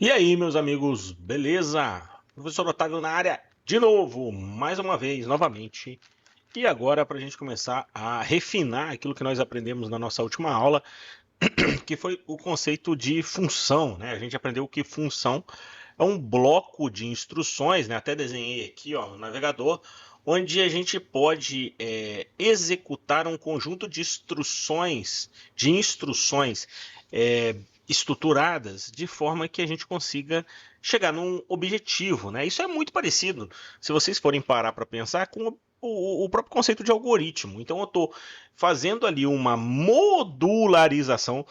E aí, meus amigos, beleza? Professor Otávio na área de novo, mais uma vez, novamente. E agora, para a gente começar a refinar aquilo que nós aprendemos na nossa última aula, que foi o conceito de função, né? A gente aprendeu que função é um bloco de instruções, né? Até desenhei aqui, ó, no navegador, onde a gente pode executar um conjunto de instruções é, estruturadas de forma que a gente consiga chegar num objetivo, né? Isso é muito parecido, se vocês forem parar para pensar, com o próprio conceito de algoritmo. Então eu estou fazendo ali uma modularização.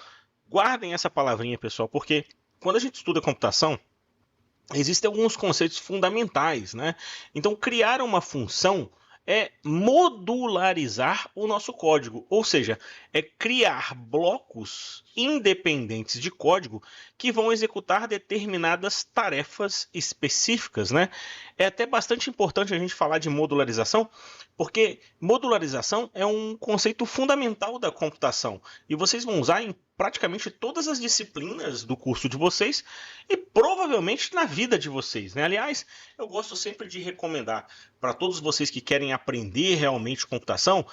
Guardem essa palavrinha, pessoal, porque quando a gente estuda computação, existem alguns conceitos fundamentais, né? Então, criar uma função é modularizar o nosso código, ou seja, é criar blocos independentes de código que vão executar determinadas tarefas específicas, né? É até bastante importante a gente falar de modularização, porque modularização é um conceito fundamental da computação e vocês vão usar em praticamente todas as disciplinas do curso de vocês e provavelmente na vida de vocês, né? Aliás, eu gosto sempre de recomendar para todos vocês que querem aprender realmente computação,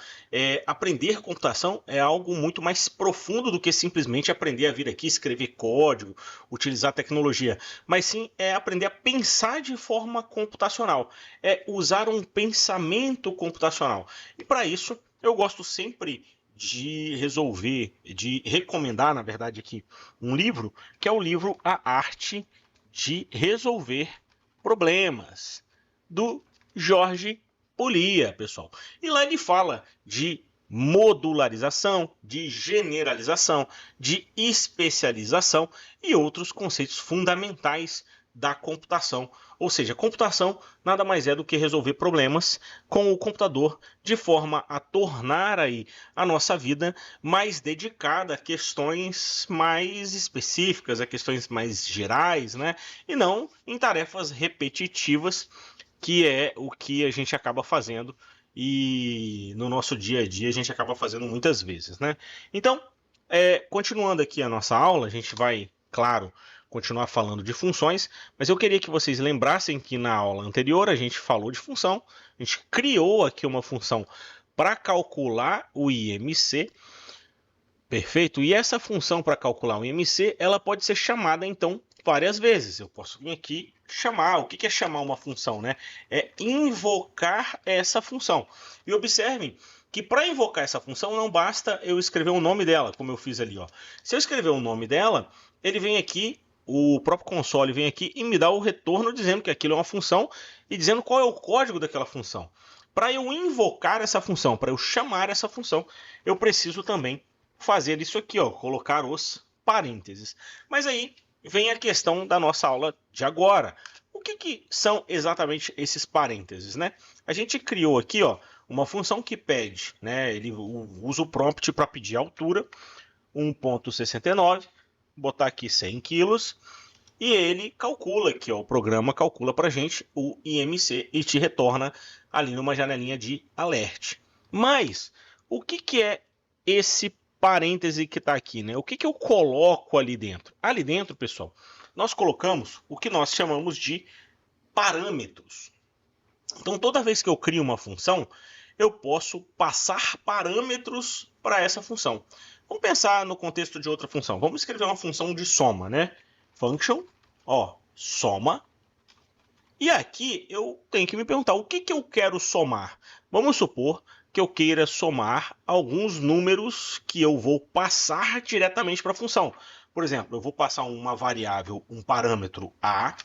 aprender computação é algo muito mais profundo do que simplesmente aprender a vir aqui, escrever código, utilizar tecnologia, mas sim é aprender a pensar de forma computacional, é usar um pensamento computacional. E para isso, eu gosto sempre de recomendar, na verdade, aqui um livro, que é o livro A Arte de Resolver Problemas, do Jorge Poliya, pessoal. E lá ele fala de modularização, de generalização, de especialização e outros conceitos fundamentais da computação. Ou seja, computação nada mais é do que resolver problemas com o computador de forma a tornar aí a nossa vida mais dedicada a questões mais específicas, a questões mais gerais, né? E não em tarefas repetitivas, que é o que a gente acaba fazendo e no nosso dia a dia a gente acaba fazendo muitas vezes, né? Então, continuando aqui a nossa aula, a gente vai, claro, continuar falando de funções, mas eu queria que vocês lembrassem que na aula anterior a gente falou de função, a gente criou aqui uma função para calcular o IMC, perfeito? E essa função para calcular o IMC, ela pode ser chamada então várias vezes. Eu posso vir aqui chamar. O que é chamar uma função, né? É invocar essa função. E observem que para invocar essa função não basta eu escrever o nome dela, como eu fiz ali, ó. Se eu escrever o nome dela, ele vem aqui, o próprio console vem aqui e me dá o retorno dizendo que aquilo é uma função e dizendo qual é o código daquela função. Para eu invocar essa função, para eu chamar essa função, eu preciso também fazer isso aqui, ó, colocar os parênteses. Mas aí vem a questão da nossa aula de agora. O que são exatamente esses parênteses, né? A gente criou aqui, ó, uma função que pede, né? Ele usa o prompt para pedir a altura, 1,69, botar aqui 100 quilos, e ele calcula aqui, ó, o programa calcula para a gente o IMC e te retorna ali numa janelinha de alert. Mas o que é esse parêntese que está aqui, né? O que eu coloco ali dentro? Ali dentro, pessoal, nós colocamos o que nós chamamos de parâmetros. Então, toda vez que eu crio uma função, eu posso passar parâmetros para essa função. Vamos pensar no contexto de outra função. Vamos escrever uma função de soma, né? Function, ó, soma. E aqui eu tenho que me perguntar o que eu quero somar. Vamos supor que eu queira somar alguns números que eu vou passar diretamente para a função. Por exemplo, eu vou passar uma variável, um parâmetro A,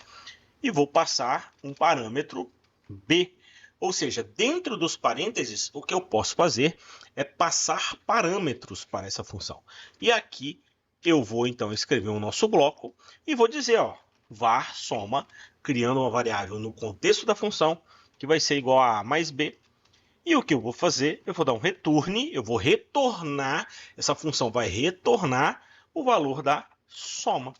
e vou passar um parâmetro B. Ou seja, dentro dos parênteses, o que eu posso fazer é passar parâmetros para essa função. E aqui eu vou então escrever o nosso bloco e vou dizer, ó, var soma, criando uma variável no contexto da função, que vai ser igual a mais B. E o que eu vou fazer? Eu vou dar um return, eu vou retornar, essa função vai retornar o valor da soma.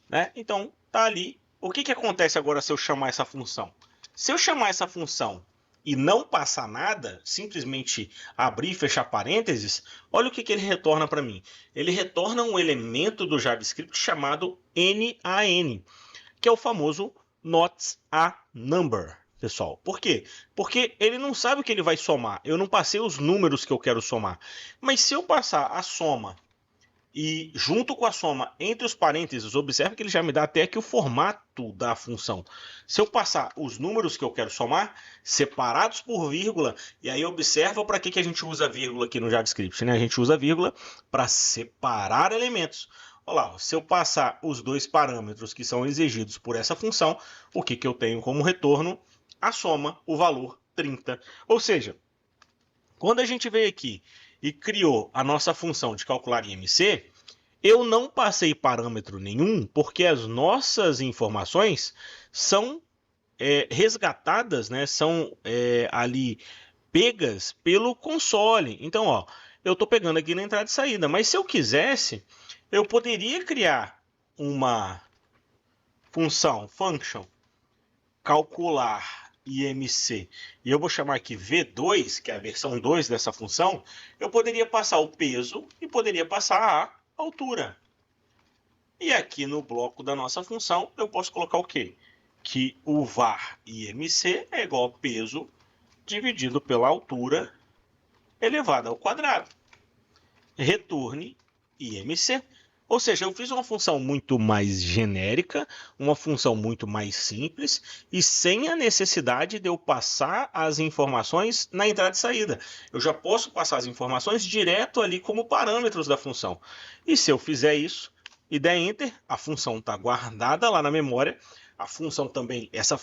Né? Então, tá ali. O que acontece agora se eu chamar essa função? Se eu chamar essa função e não passar nada, simplesmente abrir e fechar parênteses, olha o que ele retorna para mim. Ele retorna um elemento do JavaScript chamado NaN, que é o famoso not a number, pessoal. Por quê? Porque ele não sabe o que ele vai somar. Eu não passei os números que eu quero somar. Mas se eu passar a soma e junto com a soma entre os parênteses, observe que ele já me dá até aqui o formato da função. Se eu passar os números que eu quero somar, separados por vírgula, e aí observa para que a gente usa vírgula aqui no JavaScript, né? A gente usa vírgula para separar elementos. Olha lá, se eu passar os dois parâmetros que são exigidos por essa função, o que eu tenho como retorno? A soma, o valor 30. Ou seja, quando a gente veio aqui e criou a nossa função de calcular IMC, eu não passei parâmetro nenhum, porque as nossas informações são resgatadas, né? São ali pegas pelo console. Então, ó, eu estou pegando aqui na entrada e saída, mas se eu quisesse, eu poderia criar uma function, calcular IMC, e eu vou chamar aqui V2, que é a versão 2 dessa função, eu poderia passar o peso e poderia passar a altura. E aqui no bloco da nossa função, eu posso colocar o quê? Que o var IMC é igual a peso dividido pela altura elevada ao quadrado. Retorne IMC. Ou seja, eu fiz uma função muito mais genérica, uma função muito mais simples e sem a necessidade de eu passar as informações na entrada e saída. Eu já posso passar as informações direto ali como parâmetros da função. E se eu fizer isso e der Enter, a função está guardada lá na memória. A função também, essa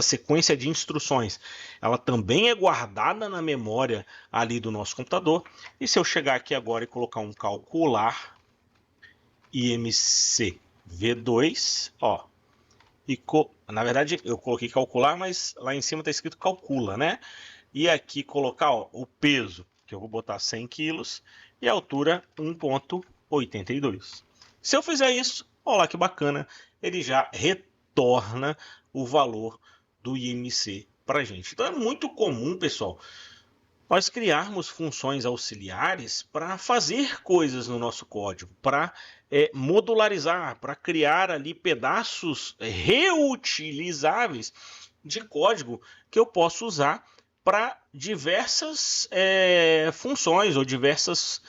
sequência de instruções, ela também é guardada na memória ali do nosso computador. E se eu chegar aqui agora e colocar um calcular IMC V2, ó, e na verdade eu coloquei calcular, mas lá em cima está escrito calcula, né? E aqui colocar ó, o peso, que eu vou botar 100 quilos, e a altura 1,82. Se eu fizer isso, olha lá que bacana, ele já retorna o valor do IMC para a gente. Então é muito comum, pessoal, nós criarmos funções auxiliares para fazer coisas no nosso código, para modularizar, para criar ali pedaços reutilizáveis de código que eu posso usar para diversas funções ou diversos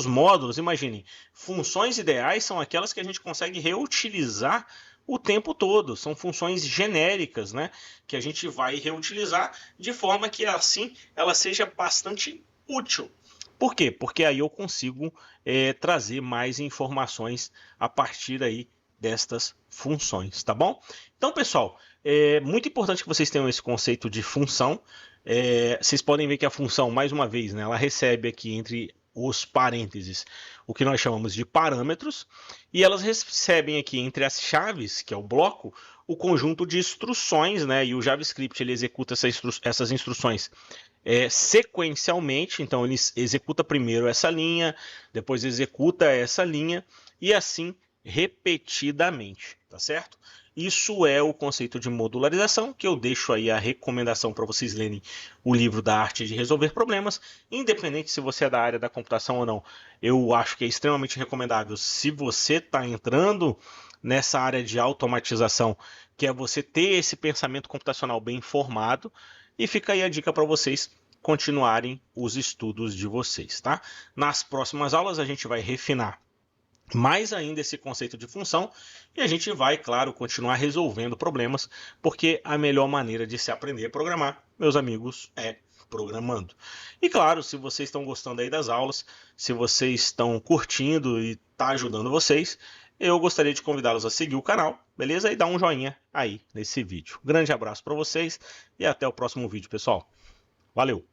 módulos. Imaginem, funções ideais são aquelas que a gente consegue reutilizar o tempo todo. São funções genéricas, né, que a gente vai reutilizar de forma que assim ela seja bastante útil. Por quê? Porque aí eu consigo trazer mais informações a partir aí destas funções, tá bom? Então, pessoal, é muito importante que vocês tenham esse conceito de função. Vocês podem ver que a função, mais uma vez, né, ela recebe aqui entre os parênteses o que nós chamamos de parâmetros, e elas recebem aqui entre as chaves, que é o bloco, o conjunto de instruções, né? E o JavaScript ele executa essas instruções sequencialmente, então ele executa primeiro essa linha, depois executa essa linha, e assim repetidamente, tá certo? Isso é o conceito de modularização, que eu deixo aí a recomendação para vocês lerem o livro da Arte de Resolver Problemas, independente se você é da área da computação ou não. Eu acho que é extremamente recomendável se você está entrando nessa área de automatização, que é você ter esse pensamento computacional bem formado, e fica aí a dica para vocês continuarem os estudos de vocês, tá? Nas próximas aulas a gente vai refinar mais ainda esse conceito de função e a gente vai, claro, continuar resolvendo problemas, porque a melhor maneira de se aprender a programar, meus amigos, é programando. E claro, se vocês estão gostando aí das aulas, se vocês estão curtindo e está ajudando vocês, eu gostaria de convidá-los a seguir o canal, beleza? E dar um joinha aí nesse vídeo. Grande abraço para vocês e até o próximo vídeo, pessoal. Valeu!